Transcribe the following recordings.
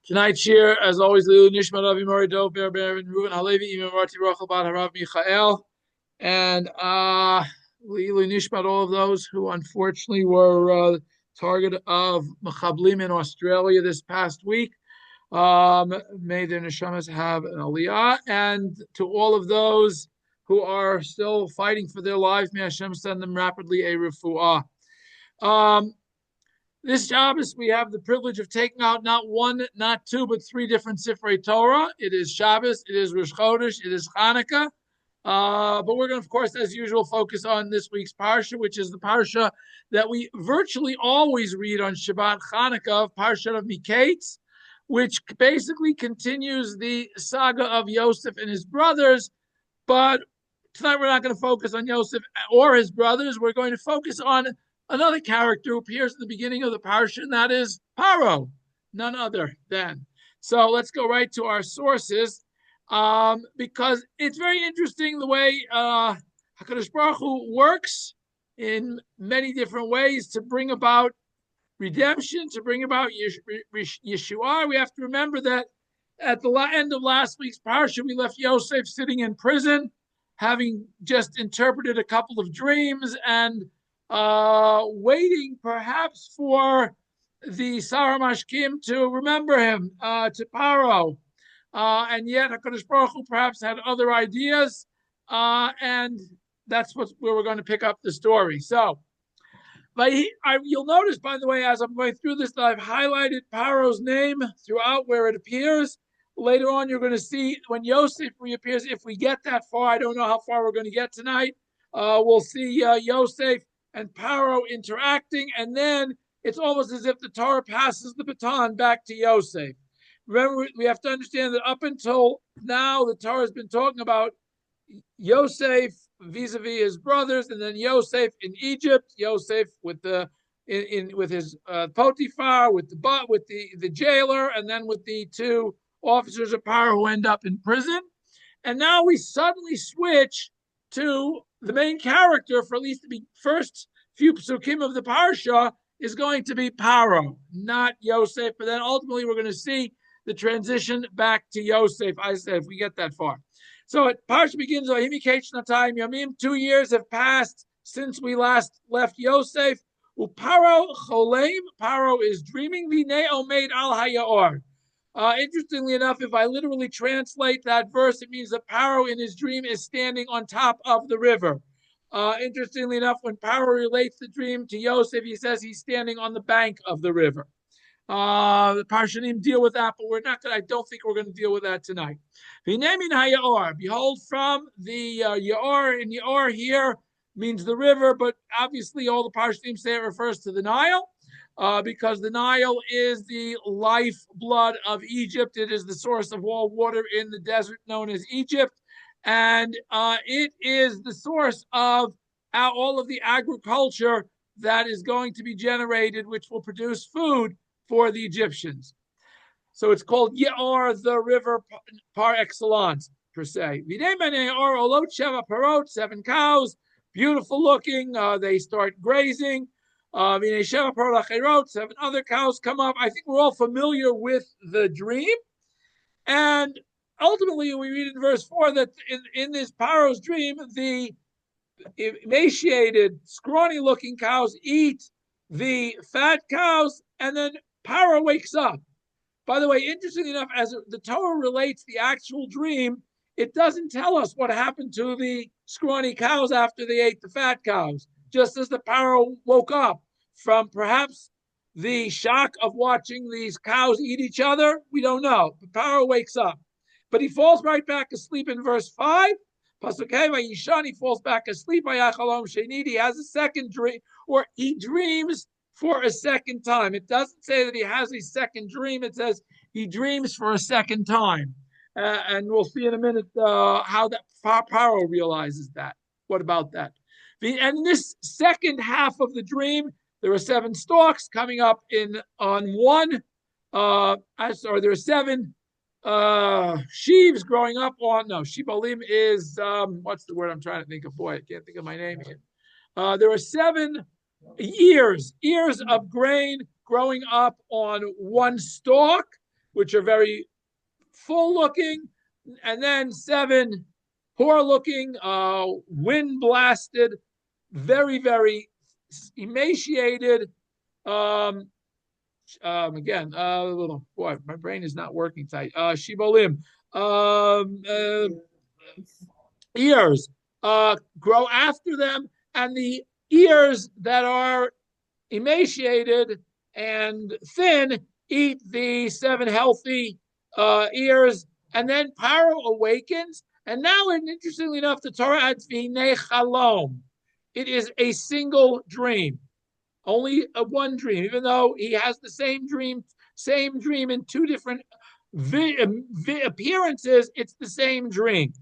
Tonight's shiur, as always, Lilu Nishmat Avi Mori Dov Ber Ber and Reuven Halevi Imam Marti Rachel Bat Harav Michael and Lilu Nishmat, all of those who unfortunately were target of Mechablim in Australia this past week. May their neshamas have an aliyah, and to all of those who are still fighting for their lives, may Hashem send them rapidly a refuah. This Shabbos, we have the privilege of taking out not one, not two, but three different Sifrei Torah. It is Shabbos, it is Rosh Chodesh, it is Hanukkah. But we're going to, of course, as usual, focus on this week's parsha, which is the parsha that we virtually always read on Shabbat Hanukkah, parshat of MiKaitz, which basically continues the saga of Yosef and his brothers. But tonight we're not going to focus on Yosef or his brothers. We're going to focus on another character who appears in the beginning of the parsha, and that is Pharoah, none other than. So let's go right to our sources, because it's very interesting the way HaKadosh Baruch Hu works in many different ways to bring about redemption, to bring about Yeshua. We have to remember that at the end of last week's parsha, we left Yosef sitting in prison, having just interpreted a couple of dreams and waiting perhaps for the Saramashkim to remember him, to Paro. And yet HaKadosh Baruch Hu perhaps had other ideas, and that's where we're going to pick up the story. So, you'll notice, by the way, as I'm going through this, that I've highlighted Paro's name throughout where it appears. Later on, you're going to see when Yosef reappears, if we get that far. I don't know how far we're going to get tonight. We'll see Yosef and Paro interacting, and then it's almost as if the Torah passes the baton back to Yosef. Remember, we have to understand that up until now, the Torah has been talking about Yosef vis-a-vis his brothers, and then Yosef in Egypt, Yosef with with his Potiphar, with the jailer, and then with the two officers of Paro who end up in prison. And now we suddenly switch to the main character, for at least the first few psukim of the parsha, is going to be Paro, not Yosef. But then ultimately we're going to see the transition back to Yosef, I said, if we get that far. So parsha begins, Yamim, 2 years have passed since we last left Yosef. Paro cholem, Paro is dreaming, v'nei omeid al hayaor. Interestingly enough, if I literally translate that verse, it means that Paro in his dream is standing on top of the river. Interestingly enough, when Paro relates the dream to Yosef, he says he's standing on the bank of the river. The Parshanim deal with that, but I don't think we're going to deal with that tonight. Behold, from the Yaor, and Yaor here means the river, but obviously all the Parshanim say it refers to the Nile. Because the Nile is the lifeblood of Egypt. It is the source of all water in the desert known as Egypt. And it is the source of all of the agriculture that is going to be generated, which will produce food for the Egyptians. So it's called Yaor, the river par excellence, per se. 7 cows, beautiful looking. They start grazing. 7 other cows come up. I think we're all familiar with the dream. And ultimately, we read in verse 4 that in this Paro's dream, the emaciated, scrawny-looking cows eat the fat cows, and then Paro wakes up. By the way, interestingly enough, as the Torah relates the actual dream, it doesn't tell us what happened to the scrawny cows after they ate the fat cows. Just as the Paro woke up from perhaps the shock of watching these cows eat each other, we don't know. But Paro wakes up. But he falls right back asleep in verse 5. He falls back asleep. He has a second dream, or he dreams for a second time. It doesn't say that he has a second dream. It says he dreams for a second time. And we'll see in a minute how that Paro realizes that. What about that? And in this second half of the dream, there are 7 stalks coming up on one. There are 7 sheaves growing up on. No, shibolim is what's the word I'm trying to think of? Boy, I can't think of my name here. There are 7 ears of grain growing up on one stalk. which are very full looking, and then 7 poor looking, wind blasted, very, very emaciated. Again, boy, my brain is not working tight. Shibolim, ears grow after them, and the ears that are emaciated and thin eat the 7 healthy ears, and then Paro awakens. And now, interestingly enough, the Torah adds V'hinei chalom. It is a single dream, only one dream, even though he has the same dream in 2 different appearances. It's the same dream.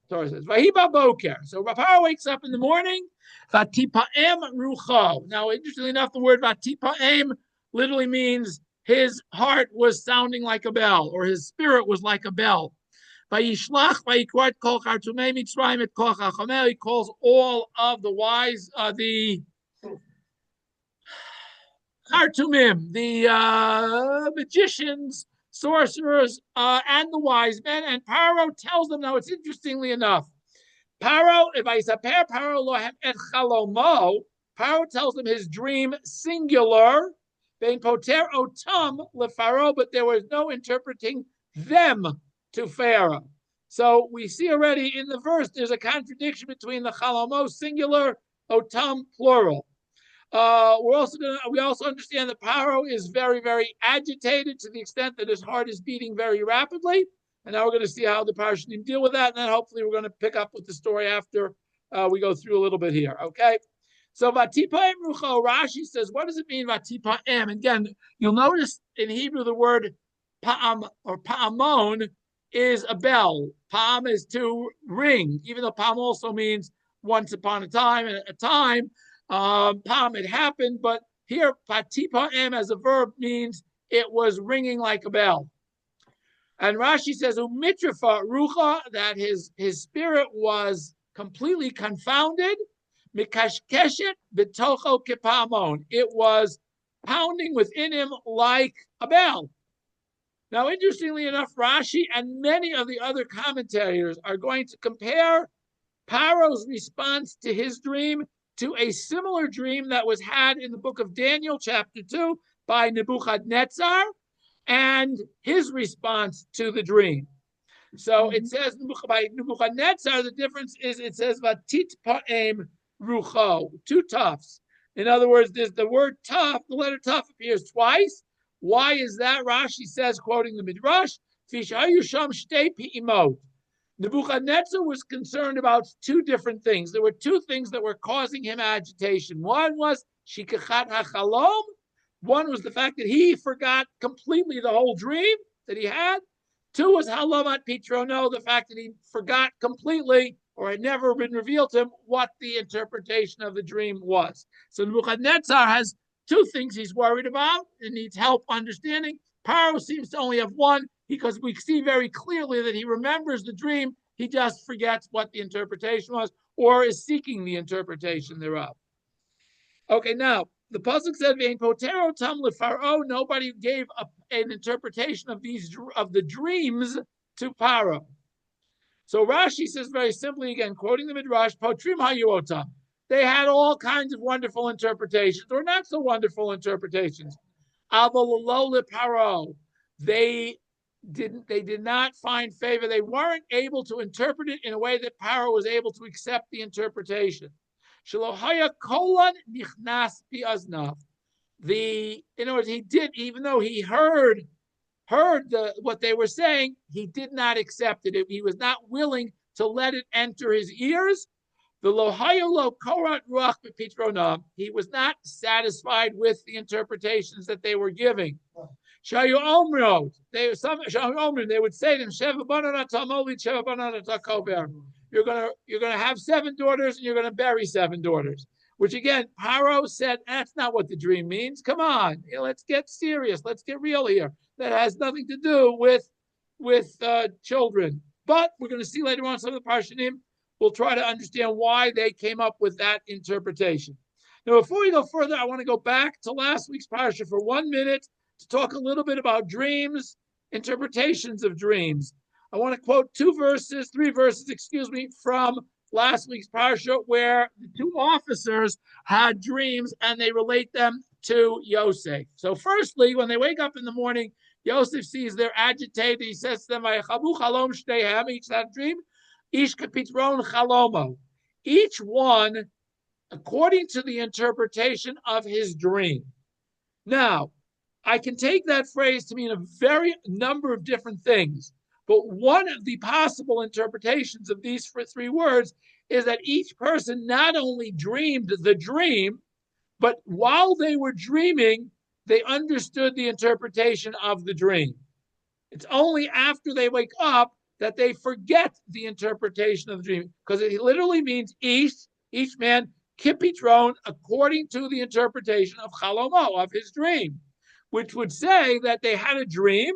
Torah says, Vahiba boker. So Paro wakes up in the morning. Vatipaem rucho. Now, interestingly enough, the word vatipaem literally means his heart was sounding like a bell, or his spirit was like a bell. Vayishlach vayikrat kol chartumei Mitzrayim et kol chachamei. He calls all of the wise, the chartumim, the magicians, sorcerers, and the wise men. And Paro tells them, now it's interestingly enough, Paro, if I saper Paro lohem et chalomo, Paro tells them his dream singular, bein poter otam leFaro, but there was no interpreting them to Pharaoh. So we see already in the verse there's a contradiction between the chalomo singular, otam plural. We also understand that Paro is very, very agitated to the extent that his heart is beating very rapidly. And now we're going to see how the Parshanim deal with that. And then hopefully we're going to pick up with the story after we go through a little bit here. Okay. So Vatipaem Rucho, Rashi says, what does it mean, Vatipaem? Again, you'll notice in Hebrew the word Pa'am or Pa'amon is a bell. Pa'am is to ring, even though Pa'am also means once upon a time and a time. Pa'am, it happened, but here Vatipaem as a verb means it was ringing like a bell. And Rashi says, Umitrafa rucha, that his spirit was completely confounded. Mikashkeshet b'tocho kipamon. It was pounding within him like a bell. Now, interestingly enough, Rashi and many of the other commentators are going to compare Paro's response to his dream to a similar dream that was had in the book of Daniel, chapter 2, by Nebuchadnezzar, and his response to the dream. So it says by Nebuchadnezzar, the difference is it says Vatit Pa'em Rucho, 2 tufts. In other words, there's the word tough, the letter tough appears twice. Why is that? Rashi says, quoting the Midrash, Fishayusham Shtei Pi'imot. Nebuchadnezzar was concerned about 2 different things. There were 2 things that were causing him agitation. One was Shikachat HaChalom. One was the fact that he forgot completely the whole dream that he had. 2 was Halamat Pitrono, the fact that he forgot completely, or had never been revealed to him, what the interpretation of the dream was. So Nebuchadnezzar has 2 things he's worried about and needs help understanding. Paro seems to only have 1, because we see very clearly that he remembers the dream. He just forgets what the interpretation was, or is seeking the interpretation thereof. Okay, now, the pasuk said, "Vein potero tam leFaro." Nobody gave an interpretation of the dreams to Paro. So Rashi says very simply, again, quoting the Midrash, "Potrim hayuotam." They had all kinds of wonderful interpretations, or not so wonderful interpretations. Aval lo leParo. They did not find favor. They weren't able to interpret it in a way that Paro was able to accept the interpretation. Shalohaya kolon nichnas biaznav. In other words, he did, even though he heard what they were saying, he did not accept it. He was not willing to let it enter his ears. The lohaya lo korat ruach b'pitronav. He was not satisfied with the interpretations that they were giving. Shayu omrod. They would say to him, Sheva banana tamoli, Sheva banana takober. You're gonna have 7 daughters, and you're gonna bury 7 daughters. Which again, Paro said, that's not what the dream means. Come on, let's get serious. Let's get real here. That has nothing to do with children. But we're going to see later on some of the Parshanim. We'll try to understand why they came up with that interpretation. Now, before we go further, I want to go back to last week's Parsha for 1 minute to talk a little bit about dreams interpretations of dreams. I want to quote three verses, from last week's parsha where the two officers had dreams and they relate them to Yosef. So firstly, when they wake up in the morning, Yosef sees they're agitated. He says to them, each had a dream, ish kapitron chalomo. Each one according to the interpretation of his dream. Now, I can take that phrase to mean a very number of different things, but one of the possible interpretations of these three words is that each person not only dreamed the dream, but while they were dreaming, they understood the interpretation of the dream. It's only after they wake up that they forget the interpretation of the dream, because it literally means each man, kipitron, according to the interpretation of chalomo, of his dream, which would say that they had a dream,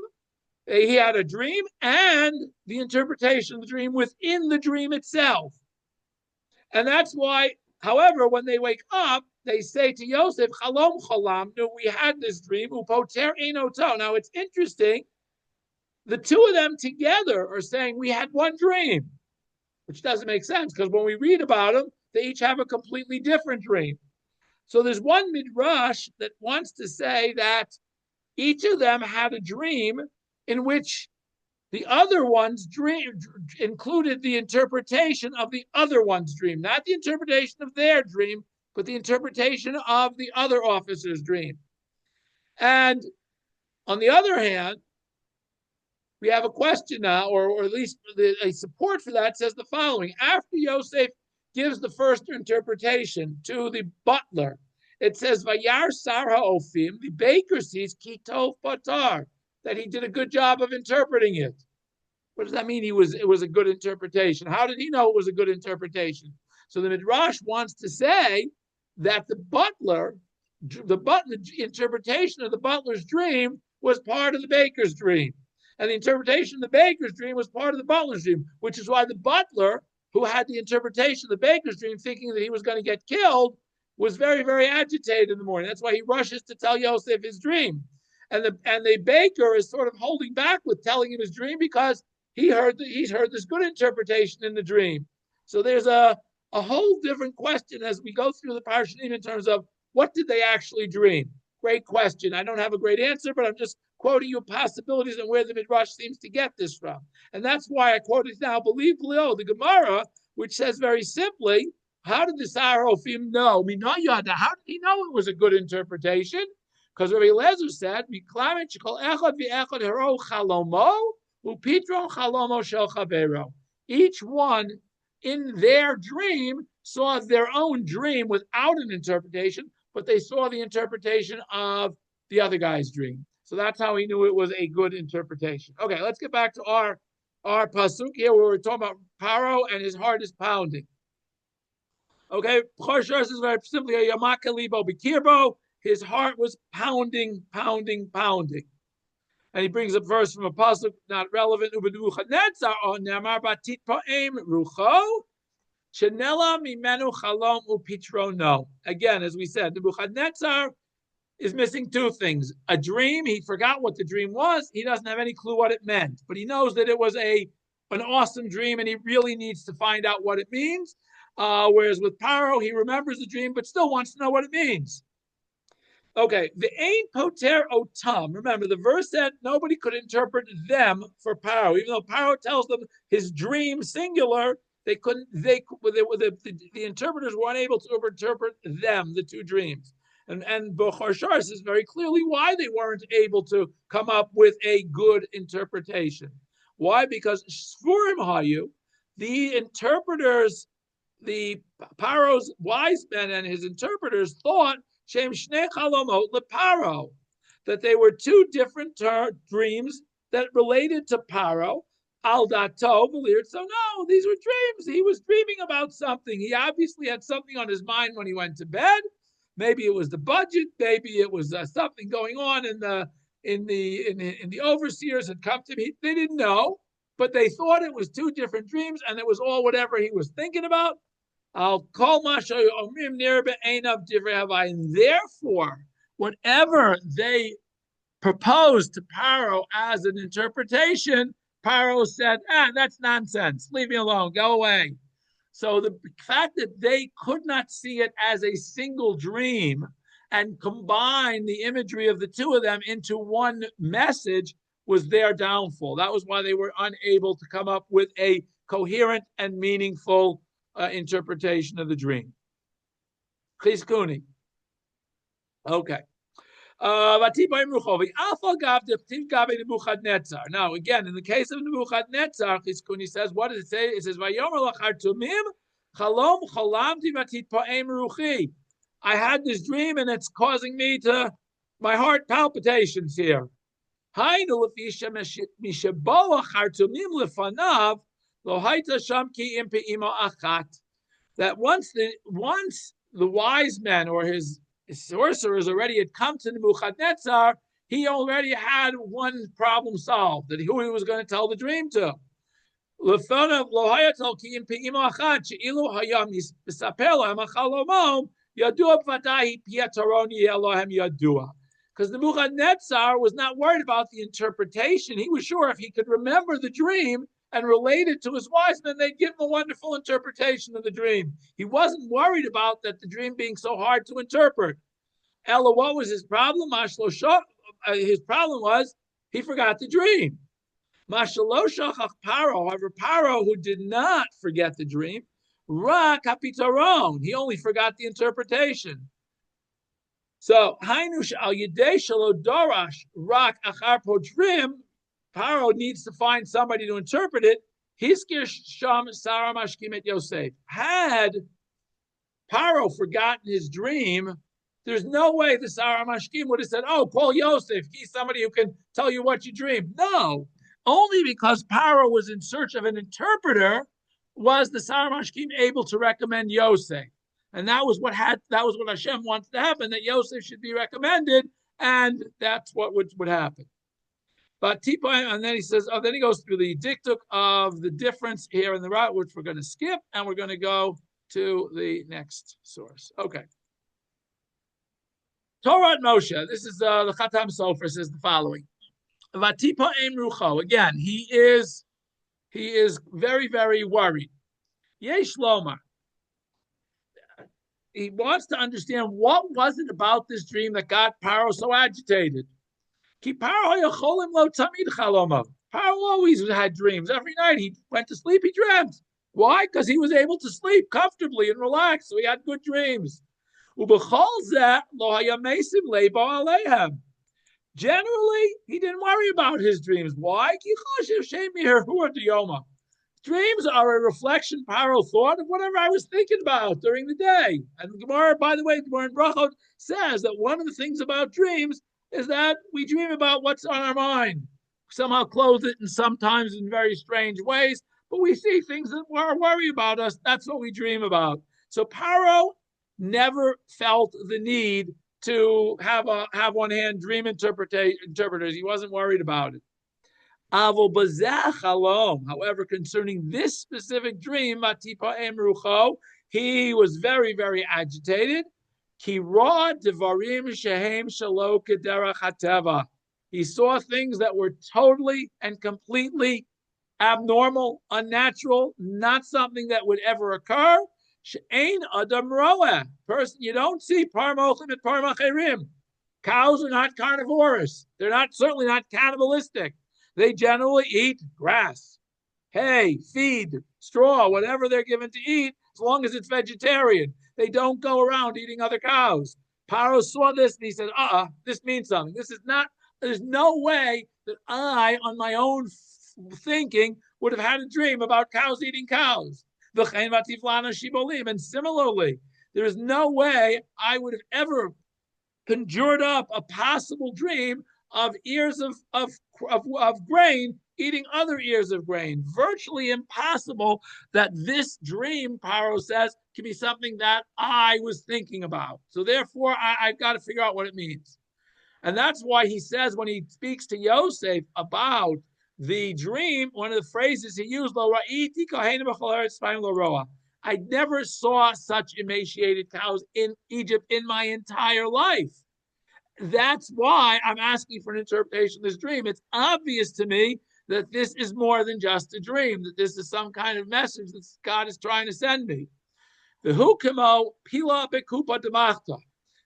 he had a dream, and the interpretation of the dream within the dream itself. And that's why, however, when they wake up, they say to Yosef, Chalom Chalam, no, we had this dream, upoter einoto. Now it's interesting, the two of them together are saying we had one dream, which doesn't make sense, because when we read about them, they each have a completely different dream. So there's one midrash that wants to say that each of them had a dream in which the other one's dream included the interpretation of the other one's dream, not the interpretation of their dream, but the interpretation of the other officer's dream. And on the other hand, we have a question now, or at least a support for that says the following. After Yosef gives the first interpretation to the butler, it says, Vayar Sar HaOfim, the baker sees Kitov Patar, that he did a good job of interpreting it. What does that mean? It was a good interpretation. How did he know it was a good interpretation? So the Midrash wants to say that the interpretation of the butler's dream was part of the baker's dream. And the interpretation of the baker's dream was part of the butler's dream, which is why the butler, who had the interpretation of the baker's dream, thinking that he was going to get killed, was very, very agitated in the morning. That's why he rushes to tell Yosef his dream. And the baker is sort of holding back with telling him his dream because he's heard this good interpretation in the dream. So there's a whole different question as we go through the parshat in terms of what did they actually dream? Great question. I don't have a great answer, but I'm just quoting you possibilities and where the Midrash seems to get this from. And that's why I quote it now. Believe the Gemara, which says very simply, how did the Sar HaOfim know? How did he know it was a good interpretation? Because Rabbi Eliezer said, each one in their dream saw their own dream without an interpretation, but they saw the interpretation of the other guy's dream. So that's how he knew it was a good interpretation. Okay, let's get back to our pasuk here where we're talking about Paro and his heart is pounding. Okay, Pharoah is very simply a Yamaka Libo Bikirbo. His heart was pounding, pounding, pounding. And he brings a verse from a pasuk not relevant. Nebuchadnezzar on Nemar Batit Po'em Rucho Chanela Mimenu Chalom Upitrono. Again, as we said, Nebuchadnezzar is missing two things. A dream, he forgot what the dream was. He doesn't have any clue what it meant, but he knows that it was an awesome dream and he really needs to find out what it means. Whereas with Paro, he remembers the dream, but still wants to know what it means. Okay, the Ein Poter Otam. Remember, the verse said nobody could interpret them for Paro. Even though Paro tells them his dream singular, the interpreters were unable to interpret them, the two dreams. And Pharoah says very clearly why they weren't able to come up with a good interpretation. Why? Because Sfurim Hayu, the interpreters, the Paro's wise men and his interpreters thought Shem Shnei Chalomot LeParo, that they were two different dreams that related to Paro. Al dato, so no, these were dreams. He was dreaming about something. He obviously had something on his mind when he went to bed. Maybe it was the budget. Maybe it was something going on in the overseers had come to him. They didn't know, but they thought it was two different dreams, and it was all whatever he was thinking about. I'll call Masha Omrim Nirba Einav Divrei Havai, and therefore, whatever they proposed to Paro as an interpretation, Paro said, that's nonsense. Leave me alone. Go away. So the fact that they could not see it as a single dream and combine the imagery of the two of them into one message was their downfall. That was why they were unable to come up with a coherent and meaningful interpretation of the dream. Chizkuni. Okay. Now, again, in the case of Nebuchadnezzar, Chizkuni says, what does it say? It says, I had this dream and it's causing me to, my heart palpitations here. That once the wise men or his sorcerers already had come to Nebuchadnezzar, he already had one problem solved, that who he was going to tell the dream to. Because Nebuchadnezzar was not worried about the interpretation. He was sure if he could remember the dream and relate it to his wise men, they'd give him a wonderful interpretation of the dream. He wasn't worried about that the dream being so hard to interpret. Ella, what was his problem? His problem was he forgot the dream. However, Paro, who did not forget the dream, he only forgot the interpretation. So, Paro needs to find somebody to interpret it. Had Paro forgotten his dream, there's no way the Sarah Mashkim would have said, call Yosef. He's somebody who can tell you what you dreamed. No, only because Paro was in search of an interpreter was the Sarah Mashkim able to recommend Yosef. And that was what Hashem wanted to happen, that Yosef should be recommended, and that's what would happen. But and then he says, then he goes through the diktuk of the difference here in the route, which we're going to skip, and we're going to go to the next source. Okay. Torah Moshe. This is the Chatam Sofer says the following. Vatipa Ein Rucho. Again, he is very, very worried. Yesh Lomar. He wants to understand what was it about this dream that got Paro so agitated. Paro always had dreams. Every night he went to sleep, he dreamt. Why? Because he was able to sleep comfortably and relax, so he had good dreams. Generally, he didn't worry about his dreams. Why? Dreams are a reflection, Paro thought, of whatever I was thinking about during the day. And Gemara, by the way, Gemara in Brachot says that one of the things about dreams is that we dream about what's on our mind. Somehow clothe it, and sometimes in very strange ways, but we see things that worry about us. That's what we dream about. So Paro never felt the need to have one-hand dream interpreters. He wasn't worried about it. However, concerning this specific dream, he was very, very agitated. He saw things that were totally and completely abnormal, unnatural, not something that would ever occur. Person, you don't see parmochim and parmacherim. Cows are not carnivorous. They're certainly not cannibalistic. They generally eat grass, hay, feed, straw, whatever they're given to eat, as long as it's vegetarian. They don't go around eating other cows. Paro saw this and he said, this means something. There's no way that I, on my own thinking, would have had a dream about cows eating cows. And similarly, there is no way I would have ever conjured up a possible dream of ears of grain eating other ears of grain. Virtually impossible that this dream, Paro says, can be something that I was thinking about. So therefore, I've got to figure out what it means. And that's why he says when he speaks to Yosef about the dream, one of the phrases he used, I never saw such emaciated cows in Egypt in my entire life. That's why I'm asking for an interpretation of this dream. It's obvious to me that this is more than just a dream, that this is some kind of message that God is trying to send me. The hukamo pila bekupa demachta.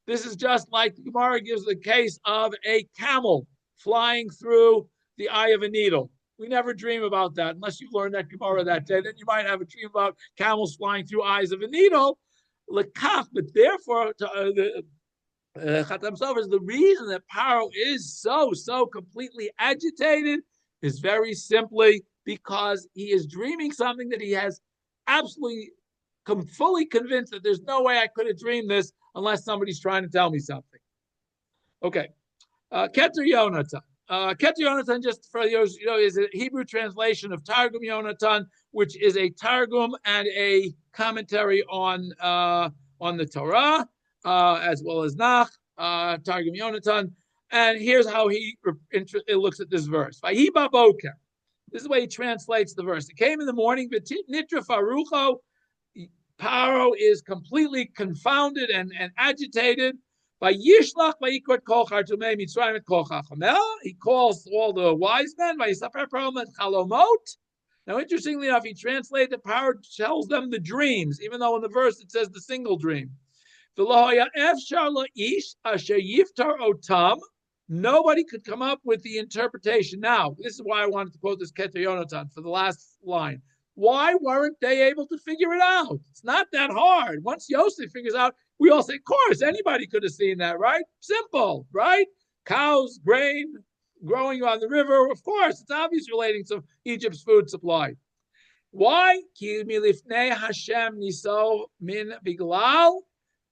This is just like the Gemara gives the case of a camel flying through the eye of a needle. We never dream about that unless you learned that Gemara that day. Then you might have a dream about camels flying through eyes of a needle. But therefore, the Chatam Sofer is the reason that Paro is so completely agitated is very simply because he is dreaming something that he has absolutely fully convinced that there's no way I could have dreamed this unless somebody's trying to tell me something. Okay. Keter Yonatan. Keter Yonatan, just for those, is a Hebrew translation of Targum Yonatan, which is a Targum and a commentary on the Torah, as well as Nach, Targum Yonatan. And here's how he looks at this verse. Vayiba boker. This is the way he translates the verse. It came in the morning, Nitra Farucho. Paro is completely confounded and agitated. He calls all the wise men. Now, interestingly enough, he translated the Paro tells them the dreams, even though in the verse it says the single dream. Nobody could come up with the interpretation. Now, this is why I wanted to quote this Keter Yonatan for the last line. Why weren't they able to figure it out? It's not that hard. Once Yosef figures out, we all say, of course, anybody could have seen that, right? Simple, right? Cows, grain, growing on the river. Of course, it's obvious relating to Egypt's food supply. Why? Ki milifnei Hashem niso min biglal.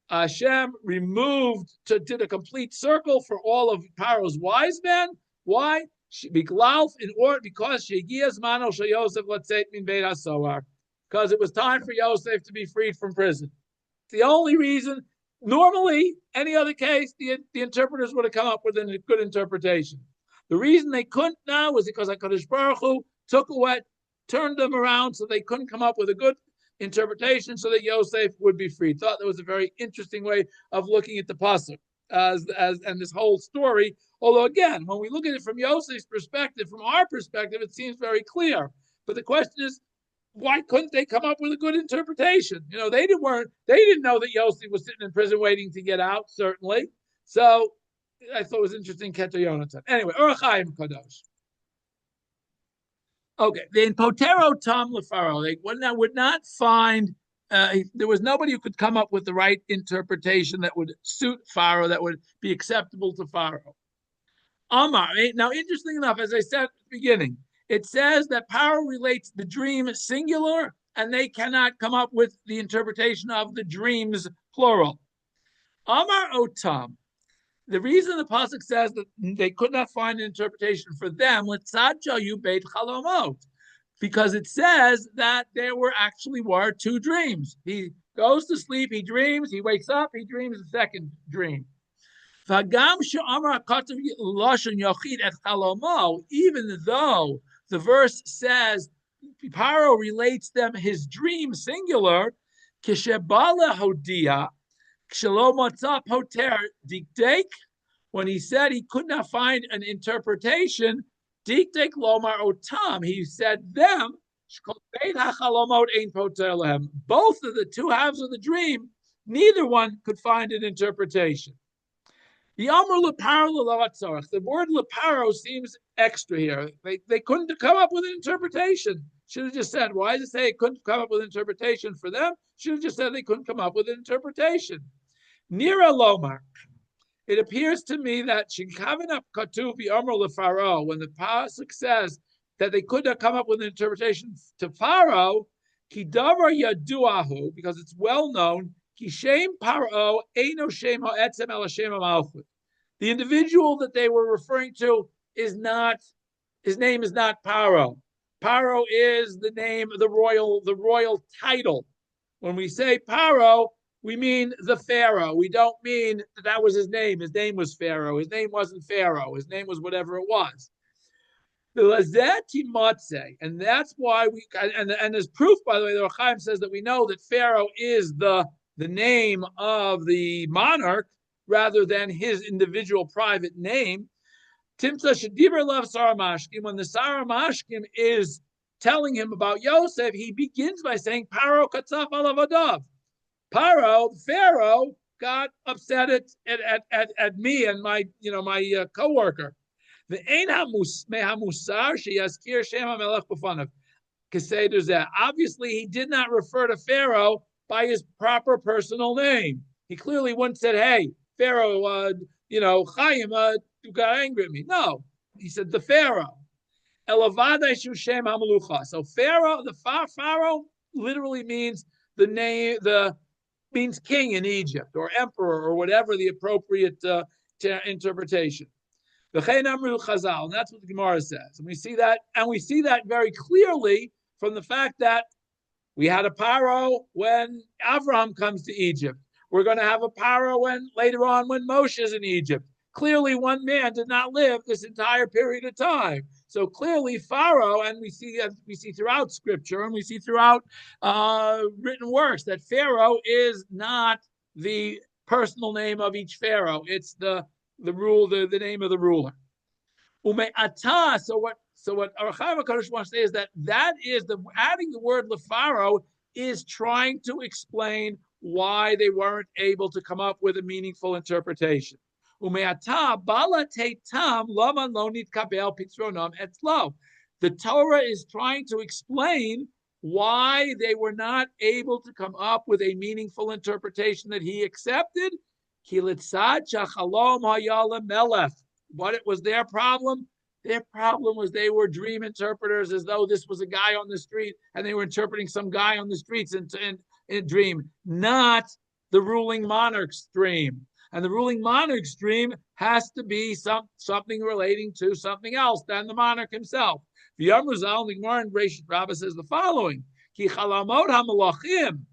Hashem did a complete circle for all of Paro's wise men. Why? Because it was time for Yosef to be freed from prison. It's the only reason. Normally, any other case, the interpreters would have come up with a good interpretation. The reason they couldn't now was because HaKadosh Baruch Hu turned them around so they couldn't come up with a good interpretation so that Yosef would be freed. Thought that was a very interesting way of looking at the pasuk and this whole story. Although again, when we look at it from Yosef's perspective, from our perspective, it seems very clear. But the question is, why couldn't they come up with a good interpretation? They didn't know that Yosef was sitting in prison waiting to get out, certainly. So I thought it was interesting, Keter Yonatan. Anyway, Orach Chaim Kadosh. Okay, then Potero Tom LePharaoh. They would not find, there was nobody who could come up with the right interpretation that would suit Pharaoh, that would be acceptable to Pharaoh. Amar. Now, interesting enough, as I said at the beginning, it says that Pharaoh relates the dream singular, and they cannot come up with the interpretation of the dreams plural. Amar Otam. The reason the pasuk says that they could not find an interpretation for them, because it says that there were two dreams. He goes to sleep, he dreams, he wakes up, he dreams a second dream. Even though the verse says Paro relates them his dream singular, when he said he could not find an interpretation, diktek lomar otam, he said them, both of the two halves of the dream, neither one could find an interpretation. The word leparo seems extra here. They couldn't come up with an interpretation. Should have just said, why does it say it couldn't come up with an interpretation for them? Should have just said they couldn't come up with an interpretation. Nira Lomar. It appears to me that Shinkavanap Katuvi Amr LePharaoh, when the pasuk says that they could not come up with an interpretation to Pharaoh, Kidavar Yaduahu, because it's well known, Kishem Paro Eino Shem Ha'etzem El Hashem Malchut. The individual that they were referring to is not, his name is not Paro. Paro is the name of the royal title. When we say Paro, we mean the Pharaoh. We don't mean that was his name. His name was Pharaoh. His name wasn't Pharaoh. His name was whatever it was. And that's why and there's proof, by the way, the Chaim says that we know that Pharaoh is the name of the monarch, rather than his individual private name. Timsa Shadiber Lav Saramashkim, when the Saramashkim is telling him about Yosef, he begins by saying, Paro Katzaf Alavadav. Pharaoh got upset at me and my co-worker. The Ein Hamusar Sheyaskir Shem HaMelech B'fanav. Keseder Zeh. Obviously, he did not refer to Pharaoh by his proper personal name. He clearly once said, "Hey, Pharaoh, Chaim, you got angry at me." No, he said the Pharaoh. Elavadai Shushem HaMelucha. So Pharaoh, the Pharaoh, literally means the name, means king in Egypt or emperor or whatever the appropriate interpretation. And that's what the Gemara says. And we see that very clearly from the fact that we had a Paro when Avraham comes to Egypt. We're going to have a Paro later on when Moshe is in Egypt. Clearly, one man did not live this entire period of time. So clearly, Pharaoh, and we see throughout Scripture, and we see throughout written works that Pharaoh is not the personal name of each Pharaoh. It's the name of the ruler. So what Archaim HaKadosh wants to say is that is adding the word LePharaoh is trying to explain why they weren't able to come up with a meaningful interpretation. The Torah is trying to explain why they were not able to come up with a meaningful interpretation that he accepted. What was their problem? Their problem was they were dream interpreters, as though this was a guy on the street and they were interpreting some guy on the streets in a dream, not the ruling monarch's dream. And the ruling monarch's dream has to be something relating to something else than the monarch himself. The Gemara in Bereshit Rabbah says the following: Ki chalamot hamalachim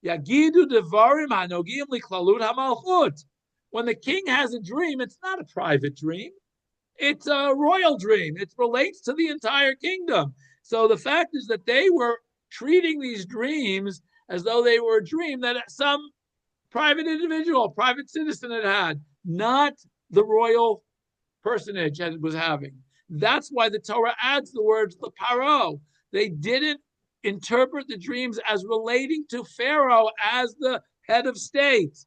yagidu devarim hanogim liklalut hamalchut. When the king has a dream, it's not a private dream. It's a royal dream. It relates to the entire kingdom. So the fact is that they were treating these dreams as though they were a dream that some private individual, private citizen had, not the royal personage was having. That's why the Torah adds the words Paro. They didn't interpret the dreams as relating to Pharaoh as the head of state.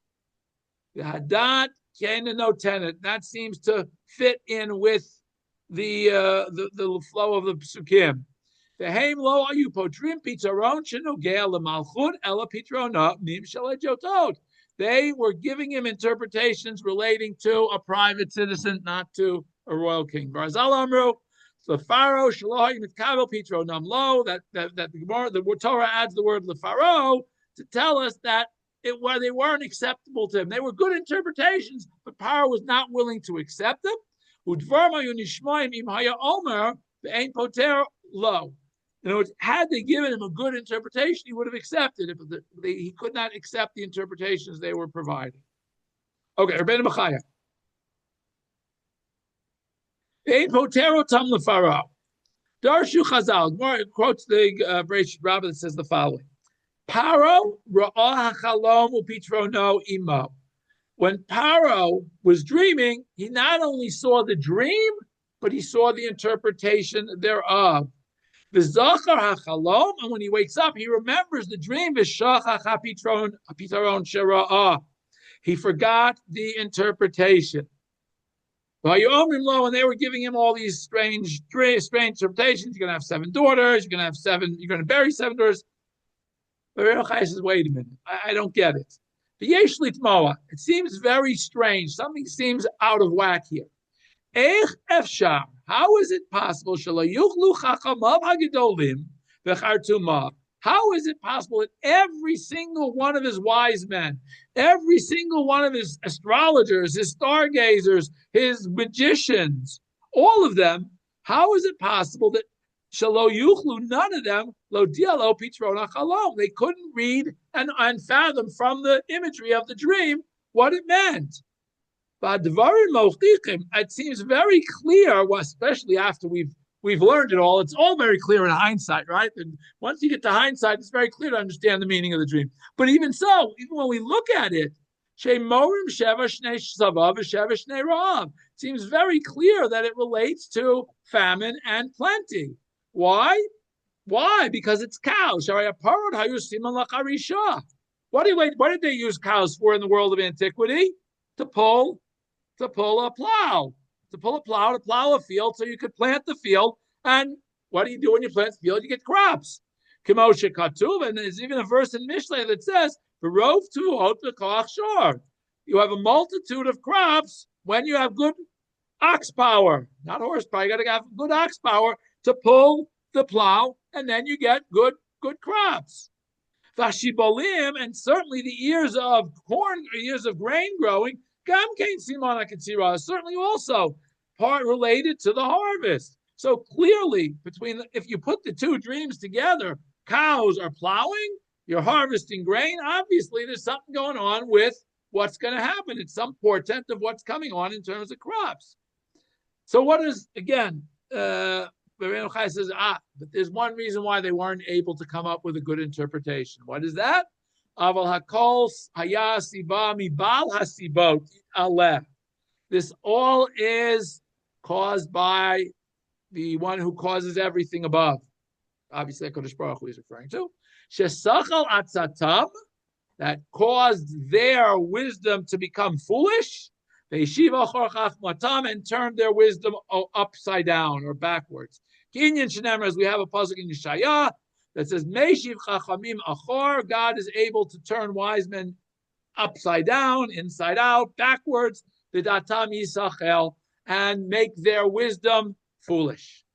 The Hadat Kaina no tenant. That seems to fit in with the flow of the psukim. The Haim lo ayu potrim pitzaron shenogea lemalchut ela pitrona nim shalajotot. They were giving him interpretations relating to a private citizen, not to a royal king. Barzal Amru, the Pharaoh shalohi mitkabel pitronam lo. That the Torah adds the word lepharaoh to tell us that they weren't acceptable to him. They were good interpretations, but Paro was not willing to accept them. In other words, had they given him a good interpretation, he would have accepted it, but he could not accept the interpretations they were providing. Okay, Rabbeinu Bechaya. Ein potero tam lepharaoh. Darshu Chazal. Quotes the Bereshit Rabbah that says the following. Paro ra'ah hachalom upitrono imo. When Paro was dreaming, he not only saw the dream, but he saw the interpretation thereof. V'zachar hachalom, and when he wakes up, he remembers the dream. V'shachach hapitron shera'ah. He forgot the interpretation. And they were giving him all these strange interpretations. You're going to have 7 daughters. You're going to bury 7 daughters. But Rabbi Chai says, wait a minute, I don't get it. It seems very strange. Something seems out of whack here. How is it possible? How is it possible that every single one of his wise men, every single one of his astrologers, his stargazers, his magicians, all of them, how is it possible that Shalo Yuchlu, none of them, Lo Dialo Pitrona Chalom. They couldn't read and fathom from the imagery of the dream what it meant. It seems very clear, especially after we've learned it all. It's all very clear in hindsight, right? And once you get to hindsight, it's very clear to understand the meaning of the dream. But even so, even when we look at it, Shemorim sheva shnei savav v'sheva shnei rav. Seems very clear that it relates to famine and plenty. Why? Why? Because it's cows. What did they use cows for in the world of antiquity? To pull a plow. To plow a field so you could plant the field. And what do you do when you plant the field? You get crops. Kimosha Katuv, and there's even a verse in Mishlei that says, you have a multitude of crops when you have good ox power, not horsepower. You got to have good ox power to pull the plow, and then you get good crops. Vashibolim, and certainly the ears of corn, ears of grain growing, gamkein simana katsira, certainly also part related to the harvest. So clearly, if you put the two dreams together, cows are plowing, you're harvesting grain. Obviously, there's something going on with what's going to happen. It's some portent of what's coming on in terms of crops. So what is, again, Rabbeinu Chai says, but there's one reason why they weren't able to come up with a good interpretation. What is that? Aval hakol haya siba mibal hasibot aleh. This all is caused by the one who causes everything above. Obviously, HaKadosh Baruch Hu is referring to. Shesachal atzatam, that caused their wisdom to become foolish. Ve'shiva chor chachmatam, and turned their wisdom upside down or backwards. Kinyan shenemer, as we have a pasuk in Yeshaya that says, Meishiv chachamim achor, God is able to turn wise men upside down, inside out, backwards, v'datam yisachel, and make their wisdom foolish.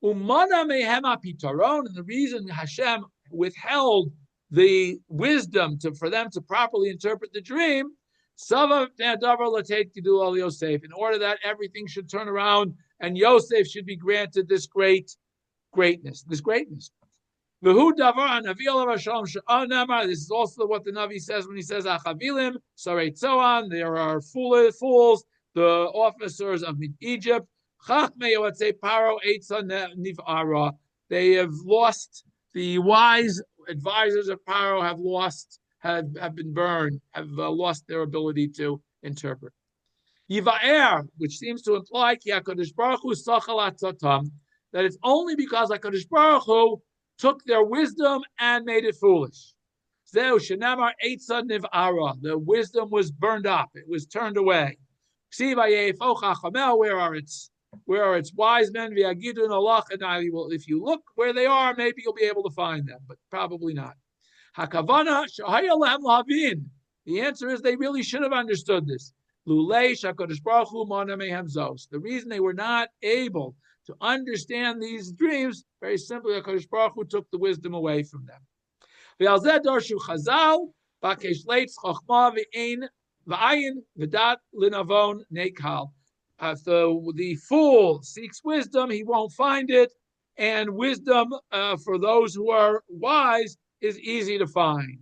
Umana mehema pitaron, and the reason Hashem withheld the wisdom for them to properly interpret the dream, in order that everything should turn around and Yosef should be granted this greatness. This is also what the Navi says when he says, Achavilim, Sarei Tzoan, there are fools, the officers of Egypt. They have lost, the wise advisors of Paro have been burned, have lost their ability to interpret. Yivaer, which seems to imply that it's only because HaKadosh Baruch Hu took their wisdom and made it foolish. The wisdom was burned up, it was turned away. Where are its wise men? If you look where they are, maybe you'll be able to find them, but probably not. The answer is they really should have understood this. The reason they were not able to understand these dreams, very simply, HaKadosh Baruch Hu took the wisdom away from them. If the fool seeks wisdom, he won't find it, and wisdom for those who are wise is easy to find.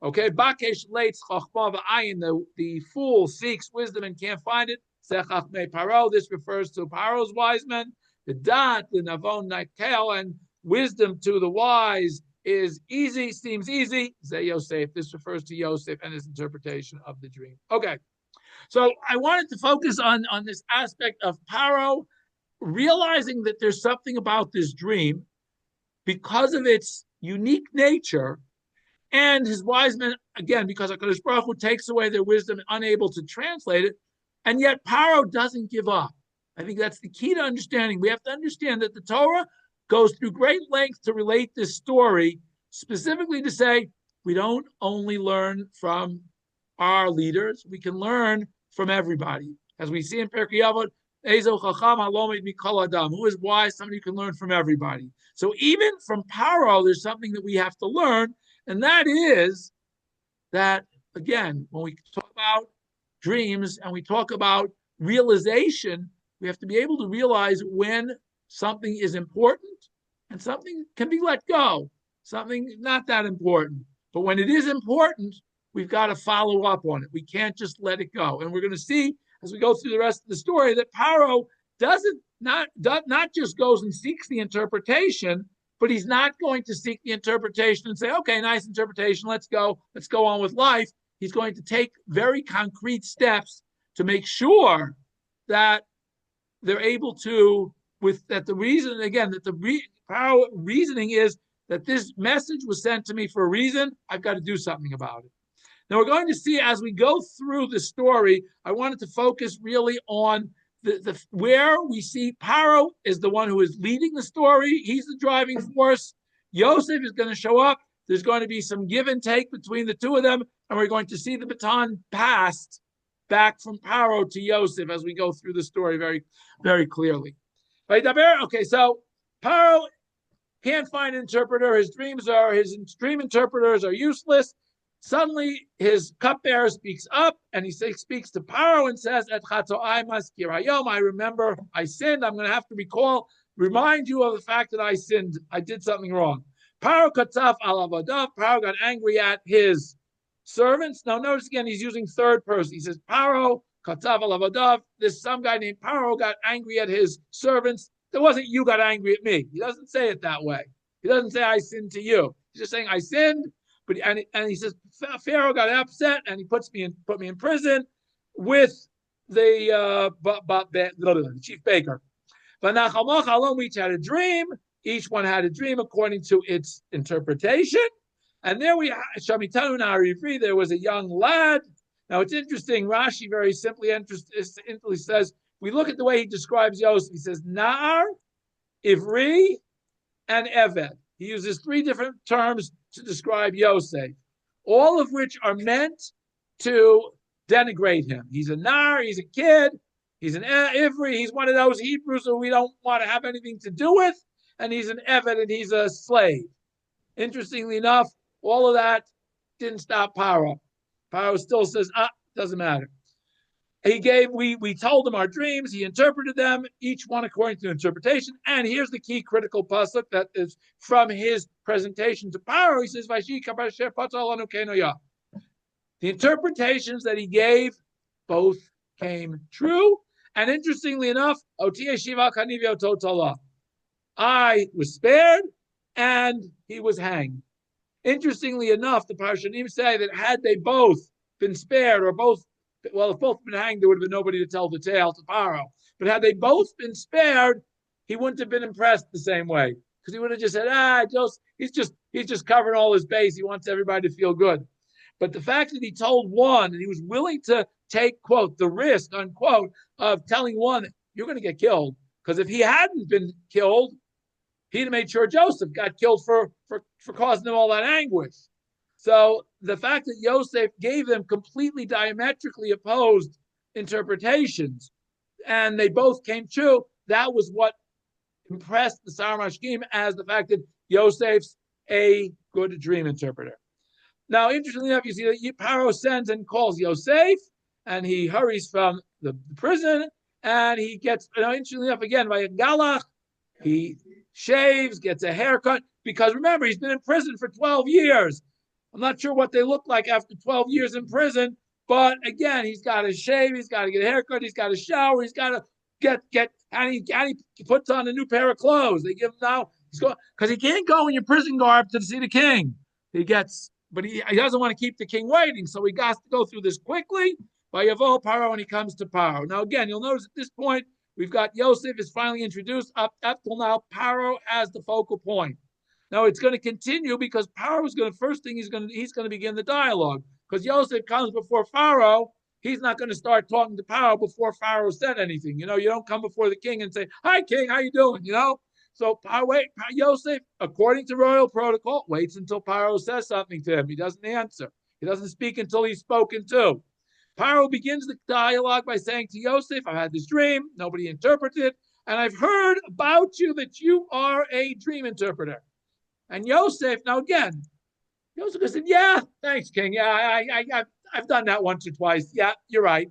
Okay, Bakesh Leitz Chachma V'ayin, the fool seeks wisdom and can't find it. This refers to Paro's wise men. The Dat L'Navon Nakel, and wisdom to the wise is easy, seems easy. Zeh Yosef. This refers to Yosef and his interpretation of the dream. Okay, so I wanted to focus on this aspect of Paro, realizing that there's something about this dream because of its unique nature, and his wise men, again, because HaKadosh Baruch Hu takes away their wisdom, unable to translate it, and yet Paro doesn't give up. I think that's the key to understanding. We have to understand that the Torah goes through great lengths to relate this story, specifically to say we don't only learn from our leaders, we can learn from everybody. As we see in Pirkei Avot, Ezo Chacham Halomed Mikol Adam, who is wise, somebody who can learn from everybody. So even from Paro, there's something that we have to learn, and that is that, again, when we talk about dreams and we talk about realization, we have to be able to realize when something is important and something can be let go, something not that important. But when it is important, we've got to follow up on it. We can't just let it go. And we're going to see as we go through the rest of the story that Paro not just goes and seeks the interpretation, but he's not going to seek the interpretation and say, okay, nice interpretation, let's go on with life. he's going to take very concrete steps to make sure that they're able to, with that the reason, again, that the Pharoah reasoning is that this message was sent to me for a reason. I've got to do something about it. Now we're going to see as we go through the story, I wanted to focus really on the where we see Paro is the one who is leading the story. He's the driving force. Yosef is going to show up. There's going to be some give and take between the two of them, and we're going to see the baton passed back from Paro to Yosef as we go through the story very, very clearly. Okay, so Paro can't find an interpreter. His dream interpreters are useless. Suddenly, his cupbearer speaks up, and he speaks to Paro and says, "Et chatoai maskir hayom." I remember I sinned. I'm going to have to remind you of the fact that I sinned. I did something wrong. Paro kataf al avodav. Paro got angry at his servants. Now, notice again, he's using third person. He says, "Paro kataf al avodav." This some guy named Paro got angry at his servants. It wasn't you got angry at me. He doesn't say it that way. He doesn't say I sinned to you. He's just saying I sinned. But and he says Pharaoh got upset and he put me in prison with the chief baker. But we each had a dream. Each one had a dream according to its interpretation. And there there was a young lad. Now it's interesting. Rashi very simply says, we look at the way he describes Yosef. He says Na'ar, Ivri, and Eved. He uses three different terms to describe Yosef, all of which are meant to denigrate him. He's a nar, he's a kid, he's an Ivri, he's one of those Hebrews who we don't want to have anything to do with, and he's an Eved, and he's a slave. Interestingly enough, all of that didn't stop Paro. Paro still says, doesn't matter. We told him our dreams, he interpreted them, each one according to interpretation. And here's the key critical pasuk that is from his presentation to Paro. He says, the interpretations that he gave both came true. And interestingly enough, I was spared and he was hanged. Interestingly enough, the Parshanim say that had they both been spared or both, well, if both been hanged, there would have been nobody to tell the tale to Paro. But had they both been spared, he wouldn't have been impressed the same way, because he would have just said, he's just covering all his base. He wants everybody to feel good. But the fact that he told one, and he was willing to take, quote, the risk, unquote, of telling one, you're going to get killed. Because if he hadn't been killed, he'd have made sure Joseph got killed for causing him all that anguish. So the fact that Yosef gave them completely diametrically opposed interpretations, and they both came true, that was what impressed the Sarmashkim as the fact that Yosef's a good dream interpreter. Now, interestingly enough, you see that Paro sends and calls Yosef, and he hurries from the prison, and he gets, interestingly enough, again, by a galach, he shaves, gets a haircut, because remember, he's been in prison for 12 years. I'm not sure what they look like after 12 years in prison, but again, he's got to shave, he's got to get a haircut, he's got to shower, he's got to get and he puts on a new pair of clothes. They give him now, because he can't go in your prison garb to see the king. He doesn't want to keep the king waiting, so he got to go through this quickly by Yavo Paro when he comes to Paro. Now again, you'll notice at this point, we've got Yosef is finally introduced. Up till now, Paro as the focal point. Now it's going to continue because Paro is going to, first thing he's going to begin the dialogue, because Yosef comes before Pharaoh. He's not going to start talking to Paro before Pharaoh said anything. You don't come before the king and say, "Hi, king, how you doing?" So Yosef, according to royal protocol, waits until Paro says something to him. He doesn't answer. He doesn't speak until he's spoken to. Paro begins the dialogue by saying to Yosef, "I've had this dream. Nobody interpreted it, and I've heard about you that you are a dream interpreter." And Yosef, now again, Yosef said, "Yeah, thanks, king. Yeah, I've done that once or twice. Yeah, you're right."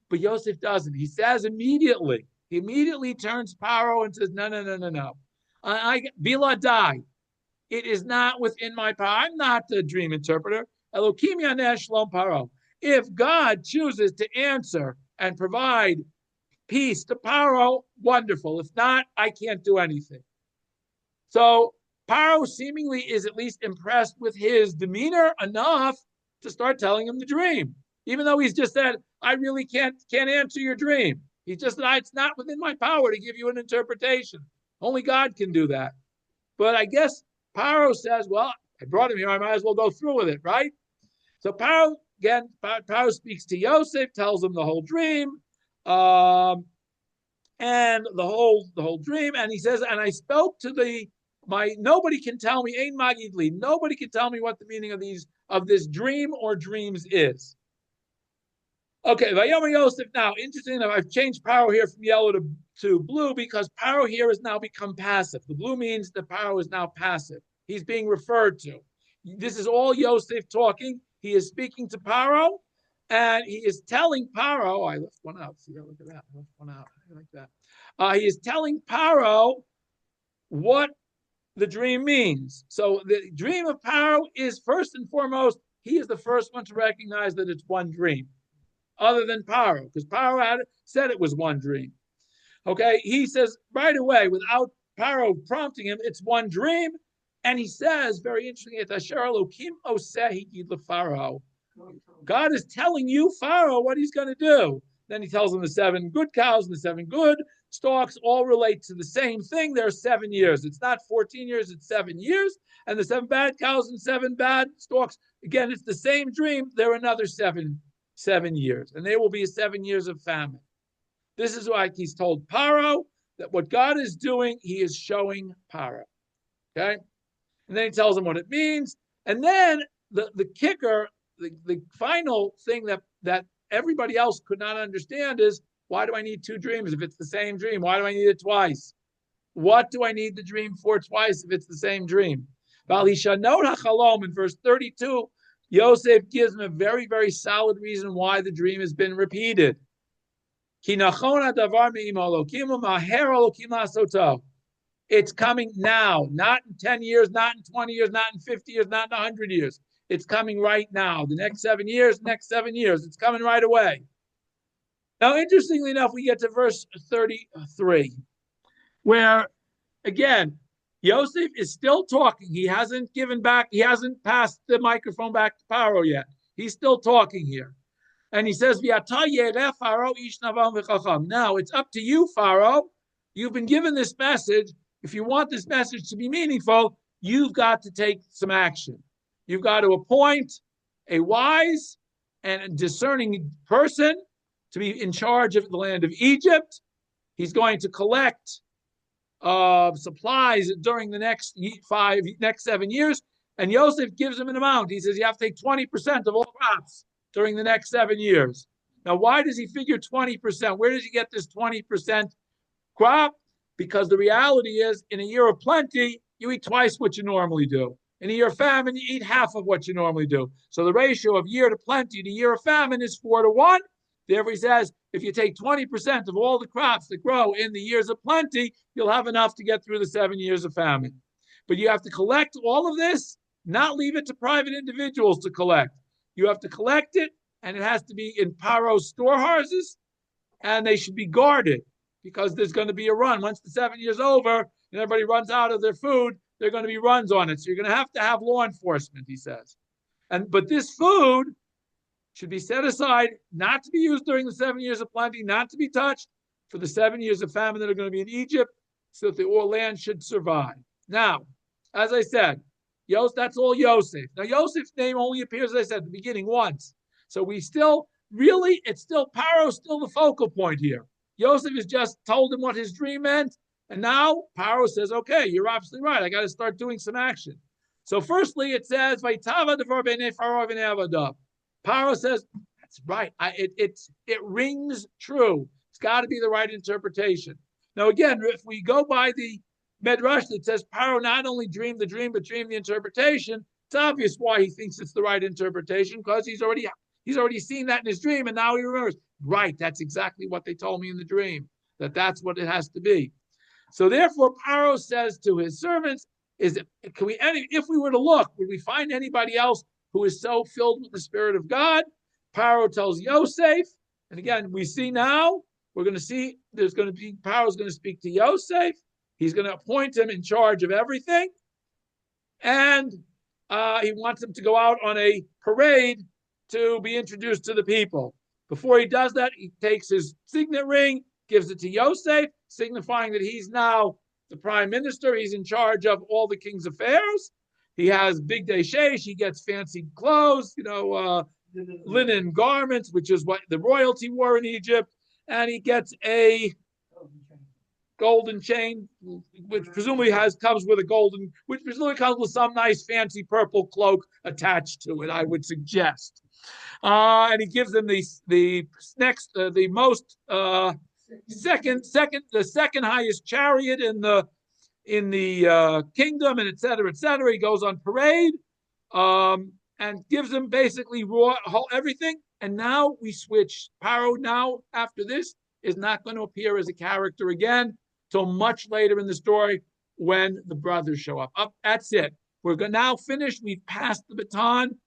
But Yosef doesn't. He says immediately. He immediately turns Paro and says, "No. Bila die. It is not within my power. I'm not a dream interpreter. Elokim yaneh shlom Paro. If God chooses to answer and provide peace to Paro, wonderful. If not, I can't do anything." So Paro seemingly is at least impressed with his demeanor enough to start telling him the dream, even though he's just said, I really can't answer your dream. He just said, it's not within my power to give you an interpretation. Only God can do that. But I guess Paro says, well, I brought him here. I might as well go through with it, right? So Paro speaks to Yosef, tells him the whole dream, and the whole dream. And he says, and I spoke to nobody can tell me, Ein Magid Li, nobody can tell me what the meaning of this dream or dreams is. Okay, Vayomer Yosef. Now, interesting enough, I've changed Paro here from yellow to blue because Paro here has now become passive. The blue means that Paro is now passive. He's being referred to. This is all Yosef talking. He is speaking to Paro, and he is telling Paro, I left one out. See, look at that. I left one out. Like that. He is telling Paro what the dream means. So the dream of Paro is first and foremost, he is the first one to recognize that it's one dream, other than Paro, because Paro had said it was one dream. Okay, he says right away, without Paro prompting him, it's one dream. And he says, very interestingly, God is telling you, Pharaoh, what he's going to do. Then he tells him the 7 good cows and the 7 good stalks all relate to the same thing. There are 7 years. It's not 14 years, it's 7 years. And the 7 bad cows and 7 bad stalks, again, it's the same dream. There are another 7 years. And there will be 7 years of famine. This is why he's told Paro that what God is doing, he is showing Paro. Okay? And then he tells him what it means. And then the kicker, the final thing that everybody else could not understand is, why do I need 2 dreams if it's the same dream? Why do I need it twice? What do I need the dream for twice if it's the same dream? In verse 32, Yosef gives him a very, very solid reason why the dream has been repeated. It's coming now, not in 10 years, not in 20 years, not in 50 years, not in 100 years. It's coming right now. The next 7 years, next 7 years. It's coming right away. Now, interestingly enough, we get to verse 33, where, again, Yosef is still talking. He hasn't passed the microphone back to Paro yet. He's still talking here. And he says, now it's up to you, Pharaoh. You've been given this message. If you want this message to be meaningful, you've got to take some action. You've got to appoint a wise and discerning person to be in charge of the land of Egypt. He's going to collect supplies during the next 7 years. And Yosef gives him an amount. He says you have to take 20% of all crops during the next 7 years. Now, why does he figure 20%? Where does he get this 20% crop? Because the reality is, in a year of plenty, you eat twice what you normally do. In a year of famine, you eat half of what you normally do. So the ratio of year to plenty to year of famine is 4-1. Therefore, he says, if you take 20% of all the crops that grow in the years of plenty, you'll have enough to get through the 7 years of famine. But you have to collect all of this, not leave it to private individuals to collect. You have to collect it, and it has to be in Paro's storehouses, and they should be guarded, because there's going to be a run. Once the 7 years over and everybody runs out of their food, there are going to be runs on it. So you're going to have law enforcement, he says. But this food should be set aside, not to be used during the 7 years of plenty, not to be touched for the 7 years of famine that are going to be in Egypt, so that the land should survive. Now, as I said, that's all Yosef. Now, Yosef's name only appears, as I said, at the beginning once. So Paro's still the focal point here. Yosef has just told him what his dream meant, and now Paro says, okay, you're absolutely right. I got to start doing some action. So firstly, it says, Paro says, that's right. It rings true. It's got to be the right interpretation. Now, again, if we go by the Medrash that says Paro not only dreamed the dream, but dreamed the interpretation, it's obvious why he thinks it's the right interpretation, because he's already seen that in his dream, and now he remembers, right, that's exactly what they told me in the dream, that's what it has to be. So therefore, Paro says to his servants, if we were to look, would we find anybody else who is so filled with the Spirit of God? Paro tells Yosef, and again, we see now, we're going to see, Paro's going to speak to Yosef. He's going to appoint him in charge of everything. And he wants him to go out on a parade to be introduced to the people. Before he does that, he takes his signet ring, gives it to Yosef, signifying that he's now the prime minister. He's in charge of all the king's affairs. He has big day shesh. He gets fancy clothes, linen garments, which is what the royalty wore in Egypt. And he gets a golden chain, which presumably comes with some nice fancy purple cloak attached to it, I would suggest. And he gives them the second highest chariot in the kingdom, and et cetera, et cetera. He goes on parade and gives them basically everything. And now we switch. Paro now, after this, is not going to appear as a character again till much later in the story when the brothers show up. That's it. We're now finished. We've passed the baton.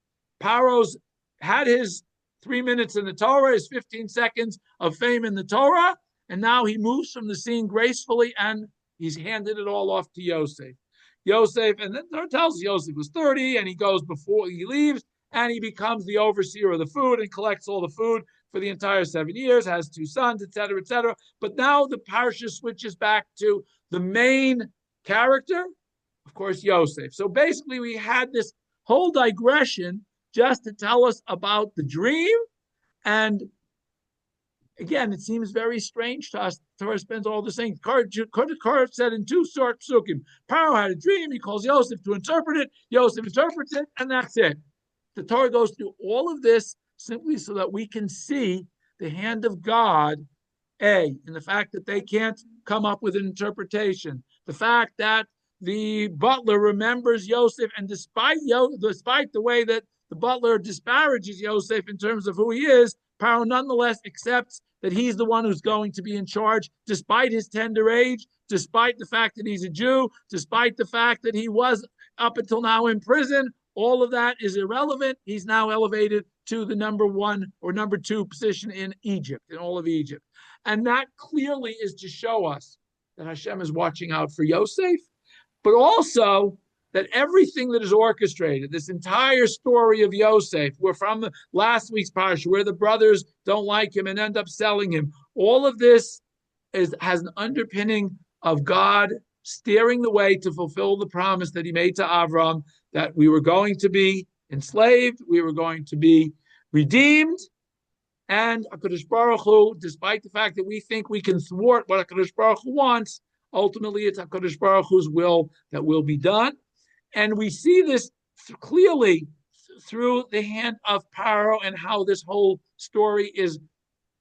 Paro's had his 3 minutes in the Torah, his 15 seconds of fame in the Torah, and now he moves from the scene gracefully, and he's handed it all off to Yosef. And then Torah tells us Yosef was 30, and he goes before he leaves, and he becomes the overseer of the food and collects all the food for the entire 7 years, has 2 sons, et cetera, et cetera. But now the parsha switches back to the main character, of course, Yosef. So basically, we had this whole digression just to tell us about the dream. And again, it seems very strange to us. Torah spends all the same. Korah said in 2 short psukim, Paro had a dream. He calls Yosef to interpret it. Yosef interprets it, and that's it. The Torah goes through all of this simply so that we can see the hand of God, in the fact that they can't come up with an interpretation. The fact that the butler remembers Yosef, and despite the way that the butler disparages Yosef in terms of who he is, Paro nonetheless accepts that he's the one who's going to be in charge, despite his tender age, despite the fact that he's a Jew, despite the fact that he was up until now in prison. All of that is irrelevant. He's now elevated to the number 1 or number 2 position in Egypt, in all of Egypt. And that clearly is to show us that Hashem is watching out for Yosef, but also that everything that is orchestrated, this entire story of Yosef, we're from last week's parsha, where the brothers don't like him and end up selling him, all of this has an underpinning of God steering the way to fulfill the promise that he made to Avram, that we were going to be enslaved, we were going to be redeemed, and HaKadosh Baruch Hu, despite the fact that we think we can thwart what HaKadosh Baruch Hu wants, ultimately it's HaKadosh Baruch Hu's will that will be done. And we see this clearly through the hand of Paro and how this whole story is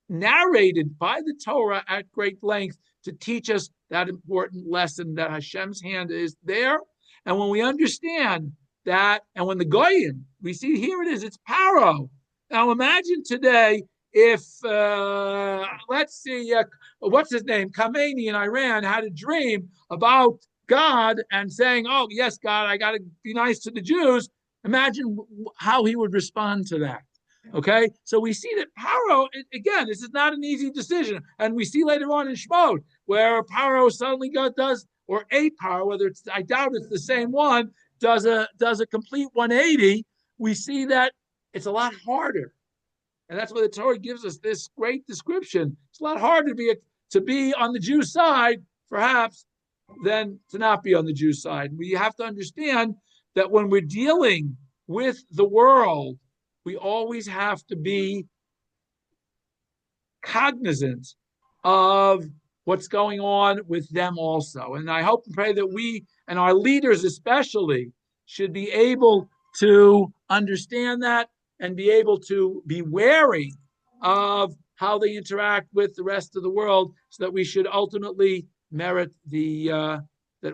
narrated by the Torah at great length to teach us that important lesson that Hashem's hand is there. And when we understand that, and when the Goyim, we see here it is, it's Paro. Now imagine today if, let's see, what's his name? Khamenei in Iran had a dream about God and saying, oh, yes, God, I got to be nice to the Jews. Imagine how he would respond to that. Okay, so we see that Paro, again, this is not an easy decision. And we see later on in Shemot, where Paro suddenly does, or a Paro, whether it's, I doubt it's the same one, does a complete 180. We see that it's a lot harder. And that's why the Torah gives us this great description. It's a lot harder to be on the Jew side, perhaps, than to not be on the Jew side. We have to understand that when we're dealing with the world, we always have to be cognizant of what's going on with them also. And I hope and pray that we, and our leaders especially, should be able to understand that and be able to be wary of how they interact with the rest of the world, so that we should ultimately merit that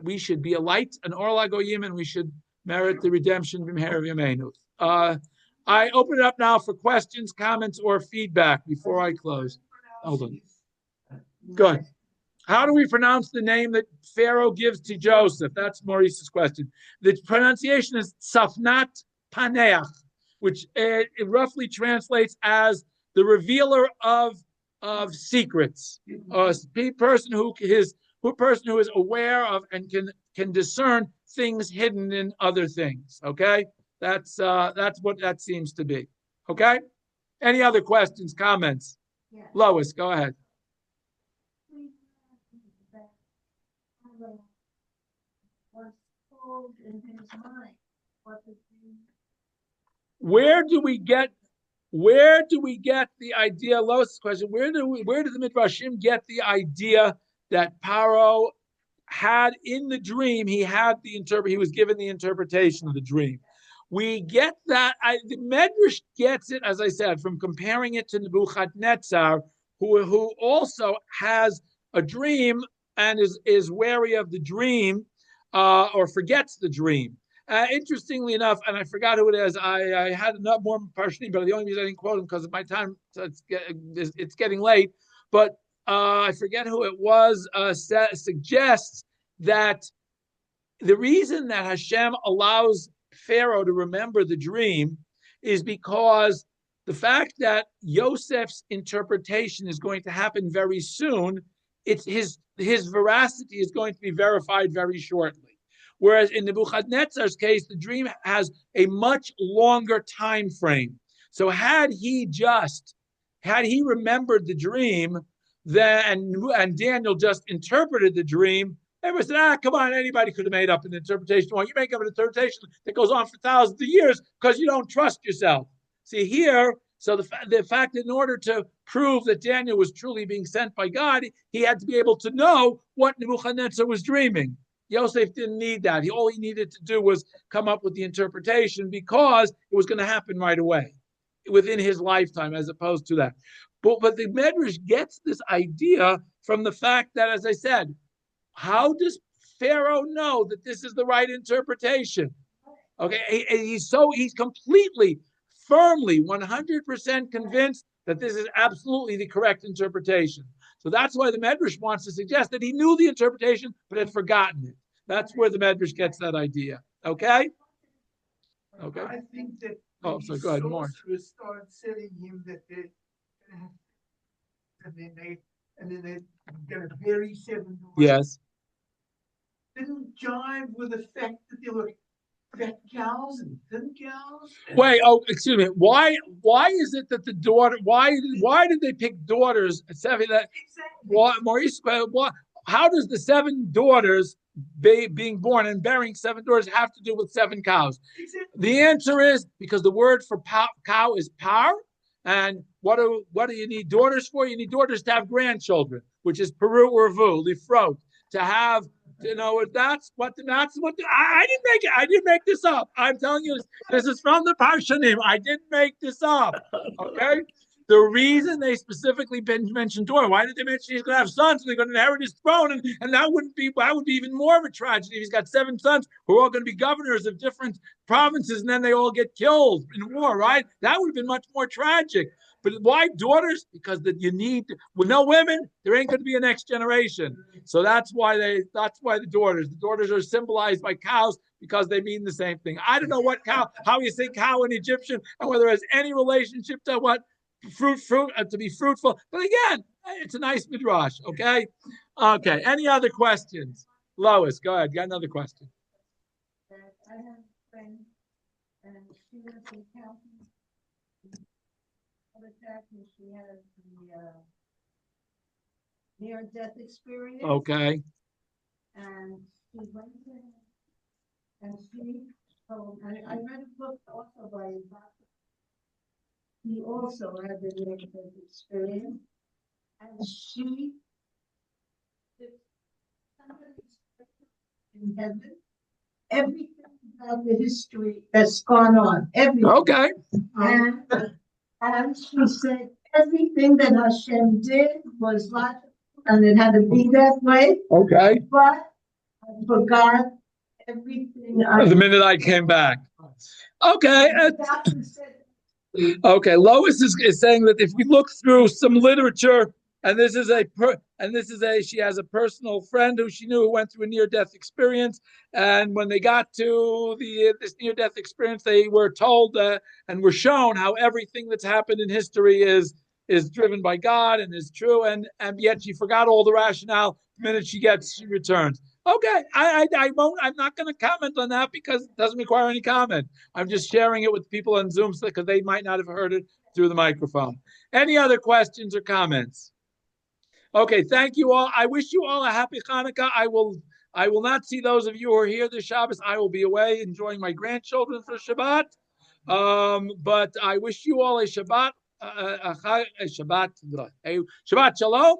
we should be a light, an Or LaGoyim, and we should merit the redemption from B'mehera B'yameinu. I open it up now for questions, comments, or feedback before I close. Hold on. Good. How do we pronounce the name that Pharaoh gives to Joseph? That's Maurice's question. The pronunciation is Safnat Paneach, which it roughly translates as the revealer of secrets. A person who is aware of and can discern things hidden in other things. Okay, that's what that seems to be. Okay. Any other questions, comments? Yeah. Lois, go ahead. Where do we get the idea? Lois' question. Where did the Midrashim get the idea that Paro had in the dream? He was given the interpretation of the dream. We get that. The Medrash gets it, as I said, from comparing it to Nebuchadnezzar, who also has a dream and is wary of the dream, or forgets the dream. Interestingly enough, and I forgot who it is. I had enough more parshat, but the only reason I didn't quote him because of my time. So it's getting late. But I forget who it was. Suggests that the reason that Hashem allows Pharaoh to remember the dream is because the fact that Yosef's interpretation is going to happen very soon. It's his veracity is going to be verified very shortly. Whereas in Nebuchadnezzar's case, the dream has a much longer time frame. So had he remembered the dream, and Daniel just interpreted the dream, everyone said, come on, anybody could have made up an interpretation. Well, you make up an interpretation that goes on for thousands of years because you don't trust yourself. See here, so the fact that in order to prove that Daniel was truly being sent by God, he had to be able to know what Nebuchadnezzar was dreaming. Yosef didn't need that. All he needed to do was come up with the interpretation because it was going to happen right away within his lifetime, as opposed to that. But the Medrash gets this idea from the fact that, as I said, how does Pharaoh know that this is the right interpretation? Okay, he's completely, firmly, 100% convinced that this is absolutely the correct interpretation. So that's why the Medrash wants to suggest that he knew the interpretation but had forgotten it. That's where the Medrash gets that idea. Okay? Okay. I think that so go ahead, more. Started telling him that they're and then they're going to bury 7 daughters. Yes. Didn't jive with the fact that there were fat cows and thin cows. Wait, excuse me. Why is it that the daughter? Why did they pick daughters at 7? That exactly. Maurice, how does the 7 daughters being born and bearing 7 daughters have to do with 7 cows? Exactly. The answer is because the word for cow is par, and what do you need daughters for? You need daughters to have grandchildren, which is peru urvu, lifrot, to have. That's what I didn't make it. I didn't make this up. I'm telling you, this is from the Parshanim. I didn't make this up. Okay. The reason they specifically mentioned Torah, why did they mention he's going to have sons and they're going to inherit his throne? And that would be even more of a tragedy if he's got 7 sons who are all going to be governors of different provinces and then they all get killed in war, right? That would have been much more tragic. But why daughters? Because with no women, there ain't going to be a next generation. So that's why the daughters are symbolized by cows because they mean the same thing. I don't know how you say cow in Egyptian and whether it has any relationship to what fruit to be fruitful. But again, it's a nice midrash. Okay. Any other questions? Lois, go ahead. Got another question. I have a friend, and she was in county. She had the near-death experience. Okay. And she went in, and she told. I read a book also by a doctor. He also had the near-death experience, and she did somebody's in heaven. Everything about the history that's gone on. Everything. Okay. And she said everything that Hashem did was logical and it had to be that way. Okay. But I forgot everything. The minute I came back. Okay. Okay. Lois is saying that if we look through some literature, and she has a personal friend who she knew who went through a near-death experience, and when they got to this near-death experience, they were told and were shown how everything that's happened in history is driven by God and is true, and yet she forgot all the rationale the minute she returns. Okay, I won't. I'm not going to comment on that because it doesn't require any comment. I'm just sharing it with people on Zoom because they might not have heard it through the microphone. Any other questions or comments? Okay, thank you all. I wish you all a happy Hanukkah. I will not see those of you who are here this Shabbos. I will be away enjoying my grandchildren for Shabbat. But I wish you all a Shabbat, a Shabbat Shalom.